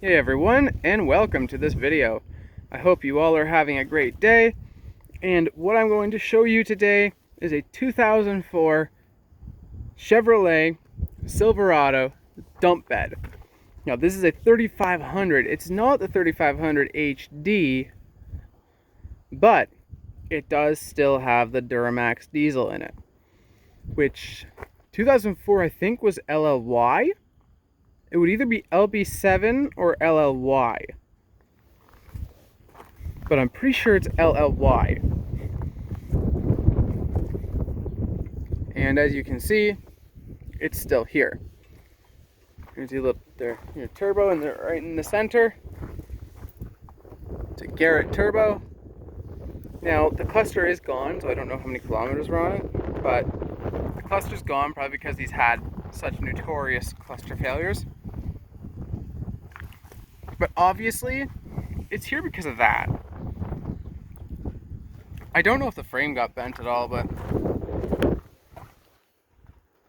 Hey everyone, and welcome to this video. I hope you all are having a great day, and what I'm going to show you today is a 2004 Chevrolet Silverado dump bed. Now this is a 3500. It's not the 3500 HD, but it does still have the Duramax diesel in it, which 2004 I think was LLY. It would either be LB7 or LLY, but I'm pretty sure it's LLY. And as you can see, it's still here. Here's your turbo, and they're right in the center. It's a Garrett turbo. Now the cluster is gone, so I don't know how many kilometers we're on it, but the cluster's gone probably because he's had such notorious cluster failures. But obviously, it's here because of that. I don't know if the frame got bent at all, but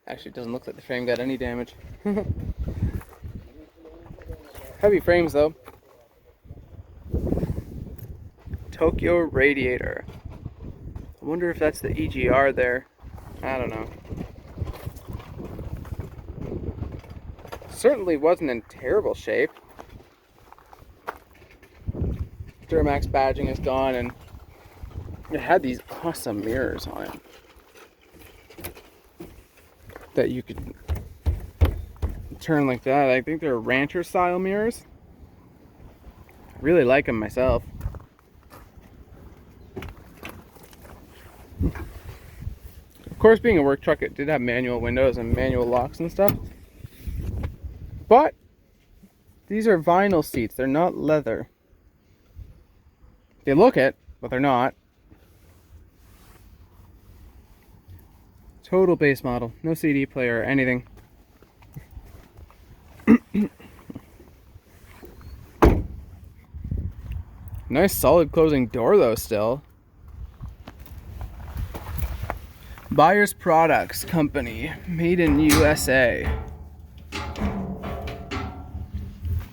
actually it doesn't look like the frame got any damage. Heavy frames though. Tokyo radiator. I wonder if that's the EGR there. I don't know. Certainly wasn't in terrible shape. Duramax badging is gone, and it had these awesome mirrors on it that you could turn like that. I think they're rancher style mirrors. I really like them myself. Of course, being a work truck, it did have manual windows and manual locks and stuff. But these are vinyl seats, they're not leather. They look it, but they're not. Total base model, no CD player or anything. Nice solid closing door though still. Buyers Products Company, made in USA.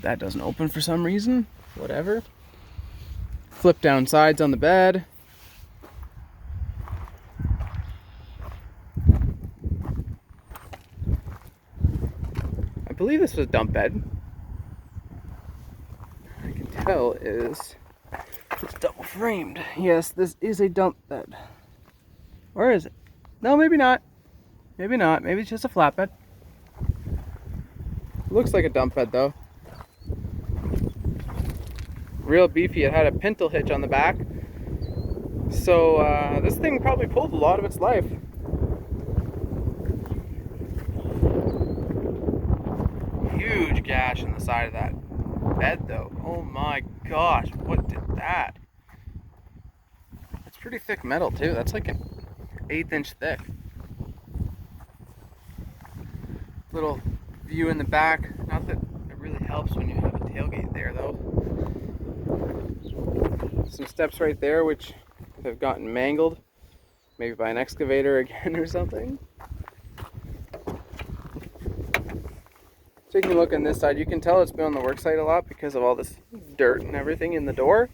That doesn't open for some reason, whatever. Flip down sides on the bed. I believe this was a dump bed. I can tell it's double framed. Yes, this is a dump bed. Or is it? No, maybe not. Maybe not. Maybe it's just a flatbed. Looks like a dump bed though. Real beefy. It had a pintle hitch on the back, so this thing probably pulled a lot of its life. Huge gash in the side of that bed though. Oh my gosh, what did that? It's pretty thick metal too. That's like an 1/8 inch thick. Little view in the back. Not that it really helps when you have a tailgate there though. Some steps right there which have gotten mangled, maybe by an excavator again or something. Taking a look on this side, you can tell it's been on the work site a lot because of all this dirt and everything in the door.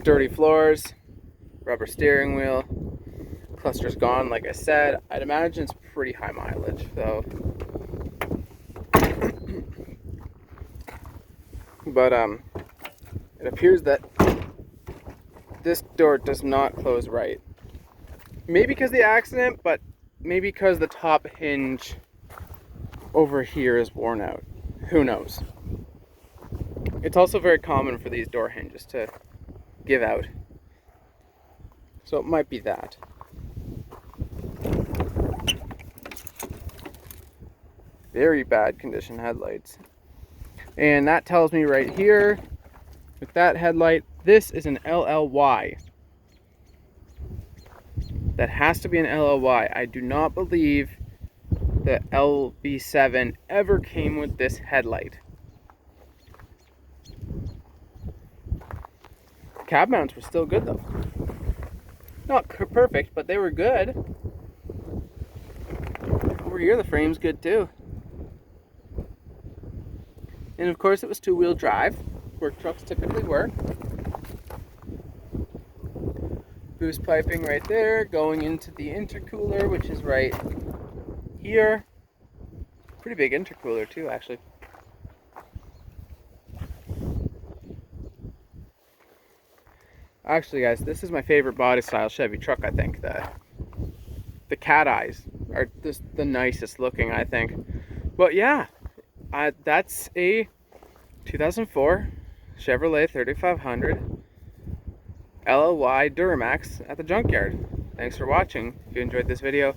Dirty floors, rubber steering wheel, cluster's gone like I said. I'd imagine it's pretty high mileage though. But it appears that this door does not close right. Maybe because of the accident, but maybe because the top hinge over here is worn out. Who knows? It's also very common for these door hinges to give out. So it might be that. Very bad condition headlights. And that tells me right here, with that headlight, this is an LLY. That has to be an LLY. I do not believe the LB7 ever came with this headlight. Cab mounts were still good though. Not perfect, but they were good. Over here the frame's good too. And of course it was two-wheel drive. Work trucks typically were. Boost piping right there, going into the intercooler, which is right here. Pretty big intercooler too, actually. Actually, guys, this is my favorite body style Chevy truck, I think. The cat eyes are just the nicest looking, I think. But yeah, that's a 2004 Chevrolet 3500 LLY Duramax at the Junkyard. Thanks for watching. If you enjoyed this video,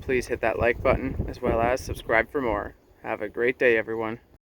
please hit that like button as well as subscribe for more. Have a great day, everyone.